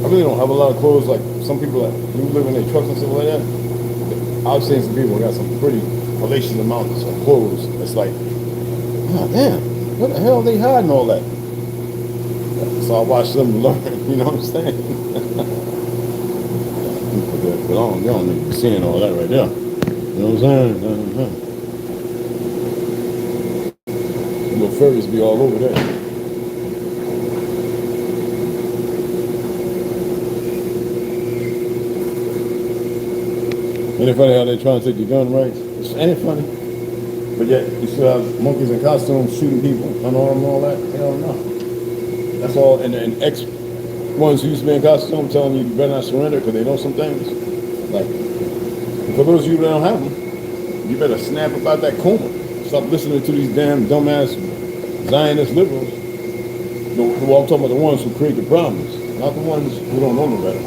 I really don't have a lot of clothes like some people that do live in their trucks and stuff like that. I've seen some people got some pretty hellacious amounts of clothes. It's like, oh damn, what the hell are they hiding all that? So I watch them learn, you know what I'm saying? But you don't need to be seeing all that right there. You know what I'm saying? Little furries be all over there. Ain't it funny how they trying to take your gun rights? Ain't it funny? But yet you still have monkeys in costumes shooting people, unarmed and all that. Hell no. That's all. And ex ones who used to be in costume telling you better not surrender because they know some things. Like, for those of you that don't have them, you better snap about that coma. Stop listening to these damn dumbass Zionist liberals. Well, I'm talking about the ones who create the problems, not the ones who don't know no better.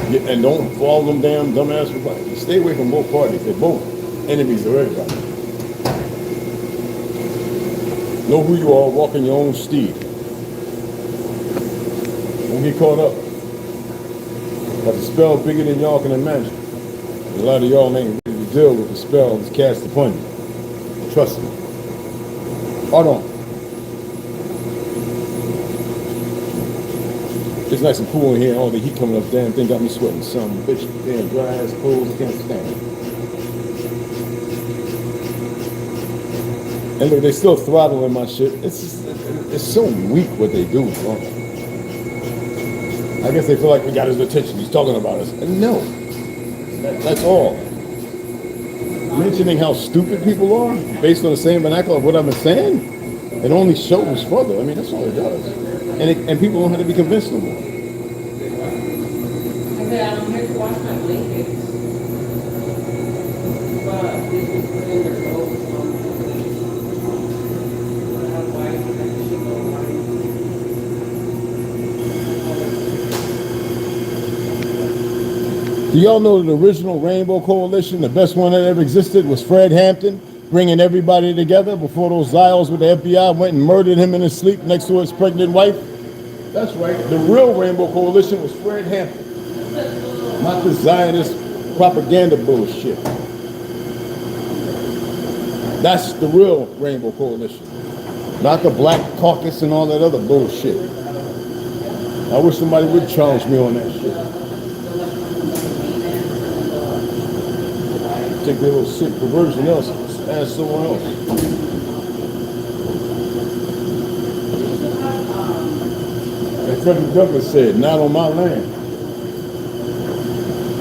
Yeah, and don't follow them damn dumbass Republicans. Stay away from both parties. They're both enemies of everybody. Know who you are, walk in your own steed. Don't get caught up. Got the spell bigger than y'all can imagine. A lot of y'all ain't ready to deal with the spell that's cast upon you. Trust me. Hold on. It's nice and cool in here. All the heat coming up, damn thing got me sweating. Some bitch, damn dry ass clothes, I can't stand it. And look, they still throttling my shit. It's so weak what they do, bro. I guess they feel like we got his attention. He's talking about us. And no, that's all. Mentioning how stupid people are based on the same vernacular of what I've been saying, it only shows further. I mean, that's all it does. And people don't have to be convinced no more. I said, I'm here to wash my blankets. But this was put in their clothes. Do y'all know that the original Rainbow Coalition, the best one that ever existed, was Fred Hampton, bringing everybody together before those Zios with the FBI went and murdered him in his sleep next to his pregnant wife? That's right. The real Rainbow Coalition was Fred Hampton, not the Zionist propaganda bullshit. That's the real Rainbow Coalition, not the Black Caucus and all that other bullshit. I wish somebody would challenge me on that shit. Take their little sick perversion else, ask someone else. And Frederick Douglass said, not on my land,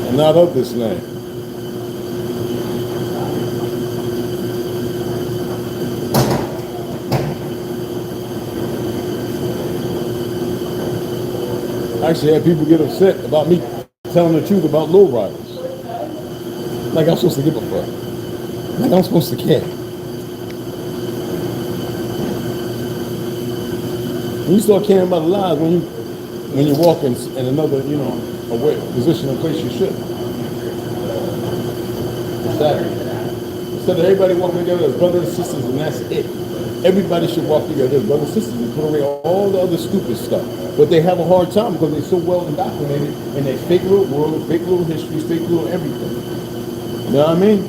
and not of this land. I actually had people get upset about me telling the truth about lowriders. Like I'm supposed to give a fuck. Like I'm supposed to care. And you start caring about the lives when you walk in another, you know, away position and place you should. Exactly. Instead of everybody walking together as brothers and sisters, and that's it. Everybody should walk together as brothers and sisters and put away all the other stupid stuff. But they have a hard time because they're so well indoctrinated in their fake little world, fake little history, fake little everything. You know what I mean?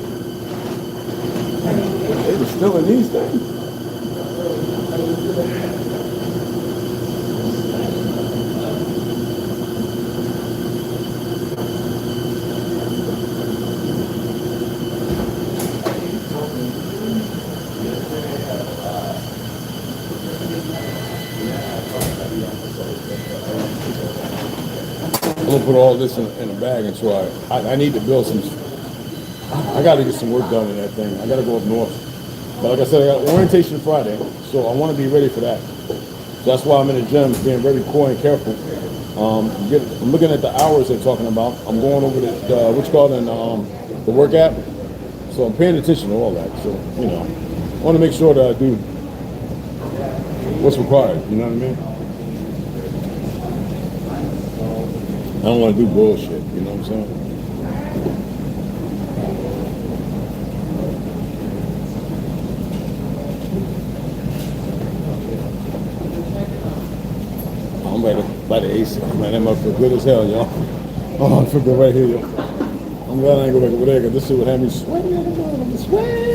They were still in these things. I'm gonna put all this in a bag, and so I need to build some. I got to get some work done in that thing. I got to go up north. But like I said, I got orientation Friday, so I want to be ready for that. So that's why I'm in the gym, being very coy and careful. I'm looking at the hours they're talking about. I'm going over the what's called in the work app. So I'm paying attention to all that. So you know, I want to make sure that I do what's required. You know what I mean? I don't want to do bullshit, you know what I'm saying? I'm ready by the AC. Man, that motherfucker good as hell, y'all. Oh, I feel good right here, yo. I'm glad I ain't go back over there because this shit would have me sweating. I'm sweating.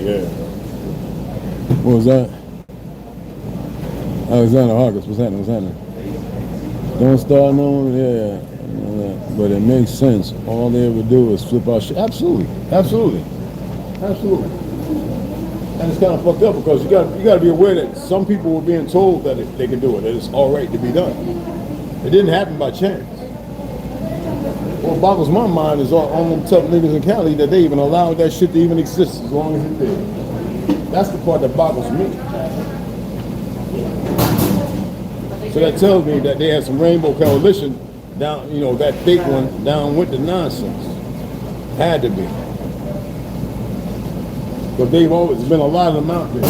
Yeah. What was that? Alexander August, what's happening? What's happening? Don't start knowing, yeah. But it makes sense. All they ever do is flip out shit. Absolutely. Absolutely. Absolutely. And it's kind of fucked up because you got to be aware that some people were being told that they can do it, that it's all right to be done. It didn't happen by chance. What boggles my mind is all them tough niggas in Cali that they even allowed that shit to even exist as long as it did. That's the part that boggles me. So that tells me that they had some rainbow coalition down, you know, that fake one down with the nonsense. Had to be. But they've always been a lot of them out there.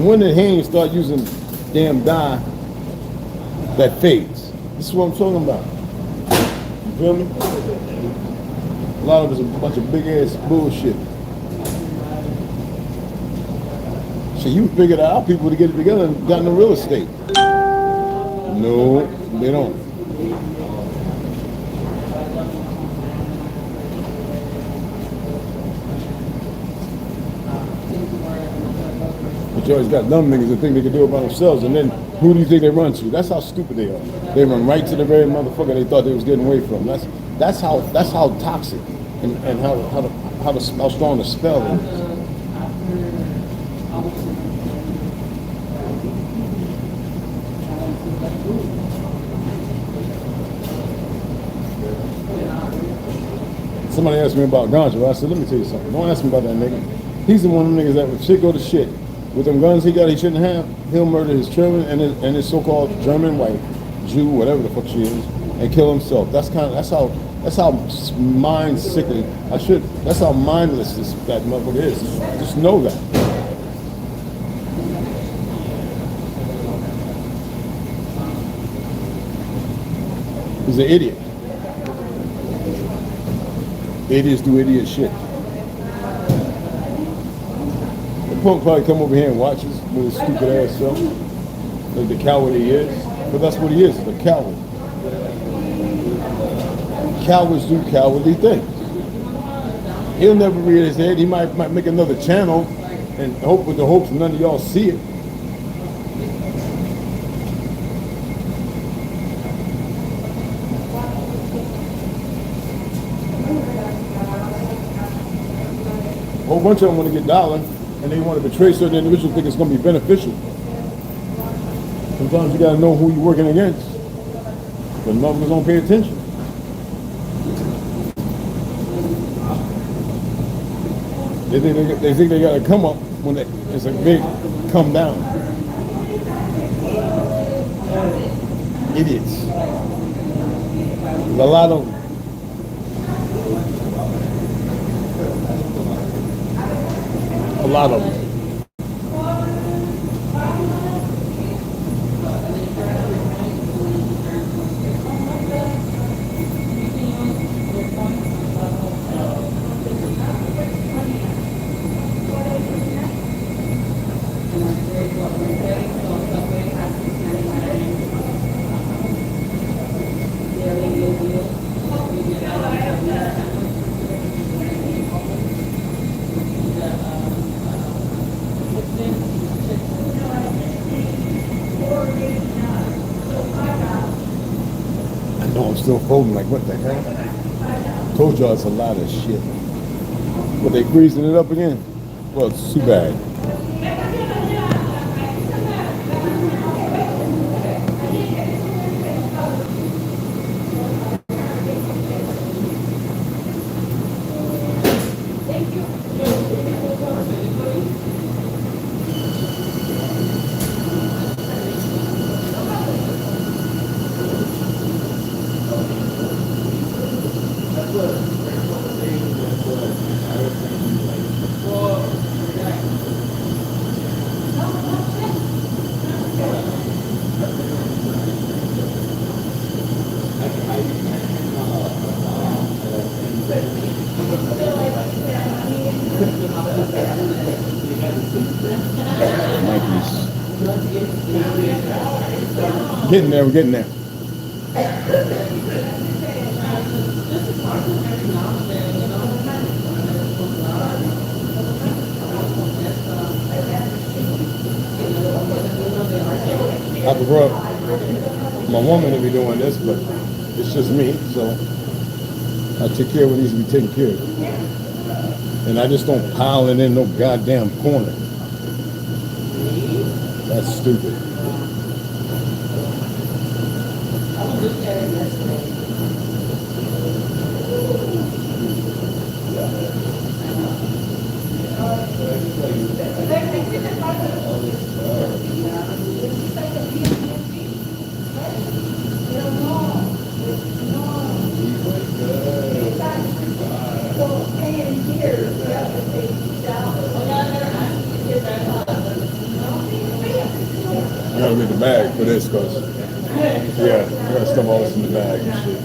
When did Haynes start using damn dye that fades? This is what I'm talking about. You feel me? A lot of it's a bunch of big ass bullshit. So you figured out people to get it together and got in the real estate. No, they don't. You always got dumb niggas that think they can do it by themselves, and then who do you think they run to? That's how stupid they are. They run right to the very motherfucker they thought they was getting away from. That's how toxic and how strong the spell is. Somebody asked me about ganja. I said, let me tell you something. Don't ask me about that nigga. He's the one of them niggas that when shit go to shit, with them guns he shouldn't have, he'll murder his children and his so-called German wife, Jew, whatever the fuck she is, and kill himself. That's how mind sickly. That's how mindless that motherfucker is. Just know that. He's an idiot. Idiots do idiot shit. The punk probably come over here and watch us with his stupid ass self. Like the coward he is. But that's what he is, a coward. Cowards do cowardly things. He'll never rear his head. He might make another channel and hope with the hopes none of y'all see it. A whole bunch of them want to get dollar, and they want to betray certain individuals, think it's going to be beneficial. Sometimes you got to know who you're working against. But motherfuckers don't pay attention. They think they gotta come up when it's a big come down. Idiots. There's a lot of them. A lot of them. Still folding, like what the hell? Told y'all it's a lot of shit. But they freezing it up again? Well, it's too bad. Getting there, we're getting there. I prefer my woman to be doing this, but it's just me, so I take care of what needs to be taken care of. And I just don't pile it in no goddamn corner. That's stupid. I gotta get the bag for this, cause yeah, I gotta stuff all this in the bag and shit.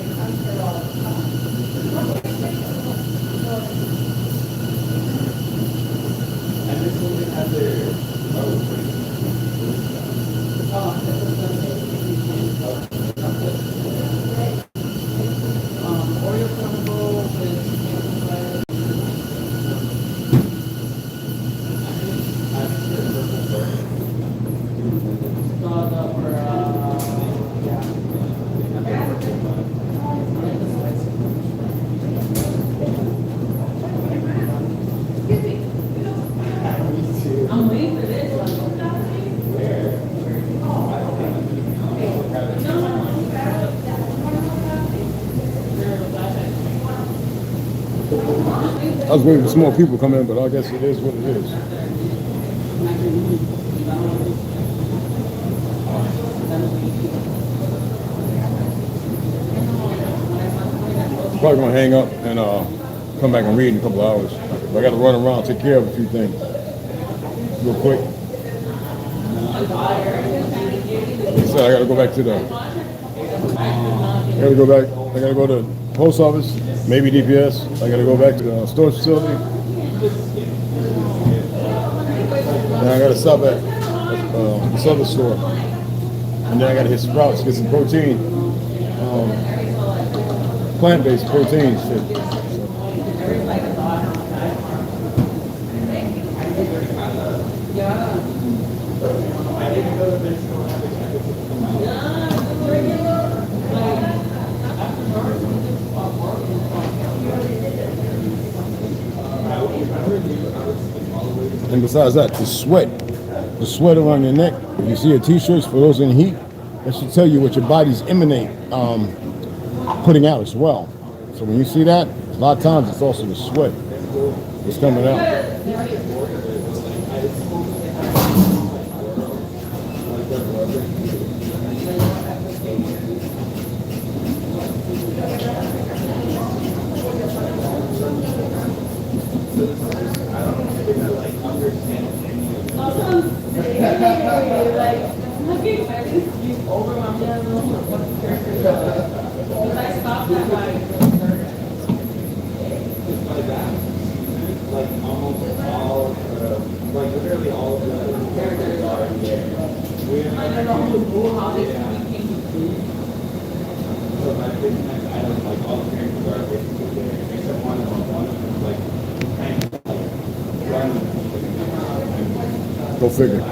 I was waiting for some more people to come in, but I guess it is what it is. Probably gonna hang up and come back and read in a couple hours. But I gotta run around, take care of a few things real quick. Like I said, I gotta go back to the, I gotta go to the post office, maybe DPS. I gotta go back to the storage facility. And I gotta stop at this other store. And then I gotta hit Sprouts, get some protein, plant-based protein shit. And besides that, the sweat around your neck, if you see your t-shirts for those in heat, that should tell you what your body's putting out as well. So when you see that, a lot of times it's also the sweat. It's coming out. Go figure.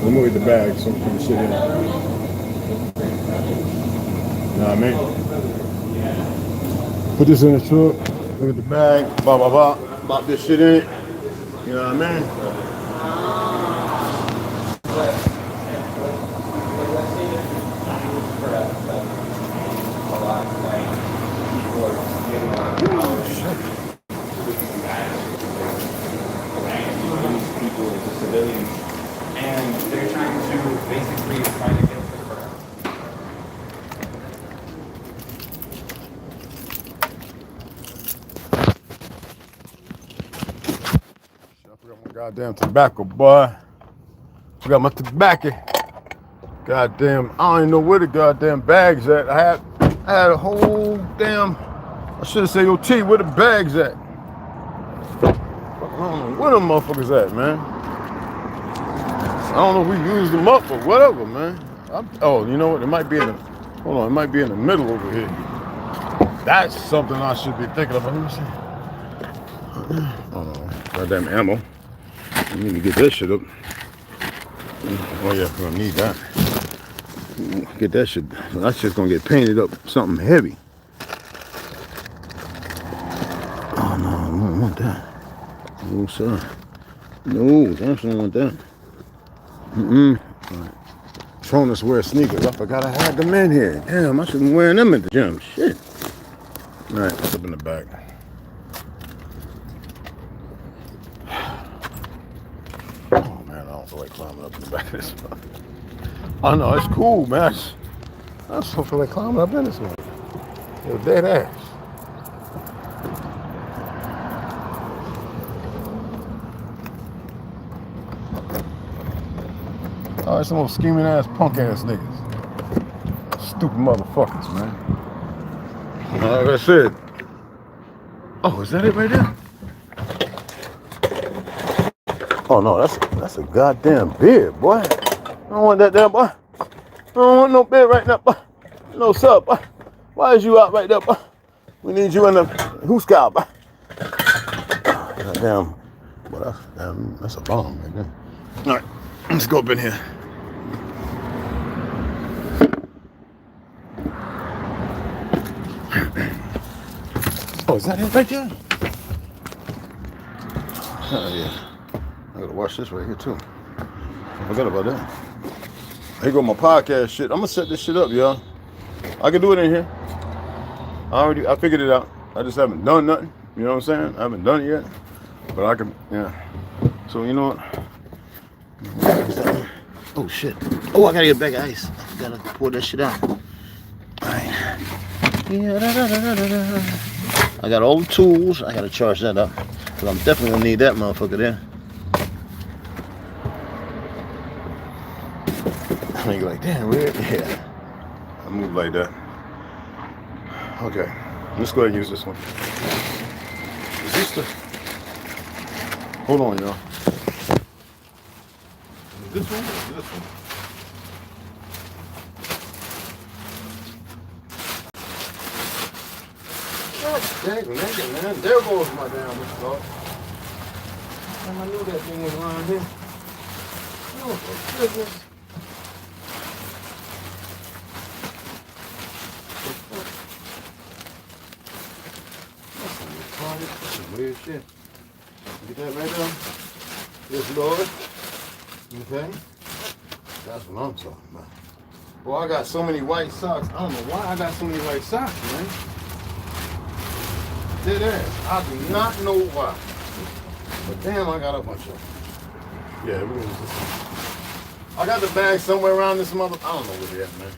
Let me get the bag so we can put the shit in. You know what I mean? Put this in the truck. Look at the bag. Blah, blah, blah. Pop this shit in it. You know what I mean? And they're trying to basically try to get the I forgot my goddamn tobacco, boy. Forgot my tobacco. Goddamn, I don't even know where the goddamn bag's at. I had a whole damn. I should have said, yo, T, where the bag's at? I don't know where them motherfuckers at, man. I don't know if we used them up or whatever, man. Oh, you know what? It might be in the. Hold on, it might be in the middle over here. That's something I should be thinking about. Let me see. Oh, goddamn ammo. I need to get this shit up. Oh yeah, we're gonna need that. Get that shit. That shit's gonna get painted up something heavy. Oh no, I don't want that. No sir. No, definitely don't want that. Right. Trying to wear sneakers. I forgot I had them in here. Damn, I should be wearing them at the gym. Shit. Alright, what's up in the back? Oh man, I don't feel like climbing up in the back of this one. Oh no, it's cool, man. I just don't feel like climbing up in this one. Yo, dead ass. Oh, it's some old scheming ass, punk ass niggas. Stupid motherfuckers, man. Like I said. Oh, is that it right there? Oh no, that's a goddamn beard, boy. I don't want that there, boy. I don't want no beard right now, boy. No sir, boy. Why is you out right there, boy? We need you in the who's scout, boy. Goddamn. Boy, that's a bomb right there. Alright, let's go up in here. Oh, is that it right there? Oh, yeah. I gotta watch this right here, too. I forgot about that. Here go my podcast shit. I'm gonna set this shit up, y'all. I can do it in here. I figured it out. I just haven't done nothing. You know what I'm saying? I haven't done it yet. But I can, yeah. So, you know what? Oh shit. Oh, I gotta get a bag of ice. I gotta pour that shit out. Alright. I got all the tools. I gotta charge that up. Cause I'm definitely gonna need that motherfucker there. I mean, like, damn, where? Yeah. I move like that. Okay. Let's go ahead and use this one. Is this the... Hold on, y'all. This one or this one? God dang, man. There goes my damn dog. I knew that thing was around here. Oh, for goodness. That's some weird shit. Get that right there? Just lower it. Okay? That's what I'm talking about. Boy, I got so many white socks. I don't know why I got so many white socks, man. Dead ass. I do not know why. But damn, I got a bunch of them. Yeah, we're gonna just... I got the bag somewhere around this mother... I don't know where they at, man.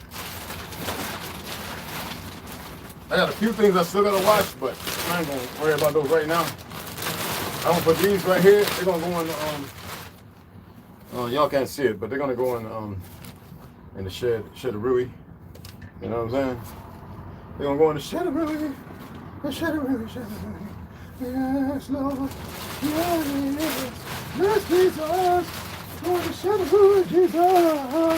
I got a few things I still gotta watch, but I ain't gonna worry about those right now. I'm gonna put these right here. They're gonna go in the, y'all can't see it, but they're gonna go in the shed of Rui. You know what I'm saying? They're gonna go in the shed of Rui. The shed of Rui, shed of Rui. Yes, Lord. Yes, yes, Jesus. Go in the shed of Rui, Jesus. All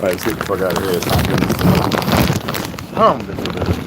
right, let's get the fuck out of here. Alhamdulillah.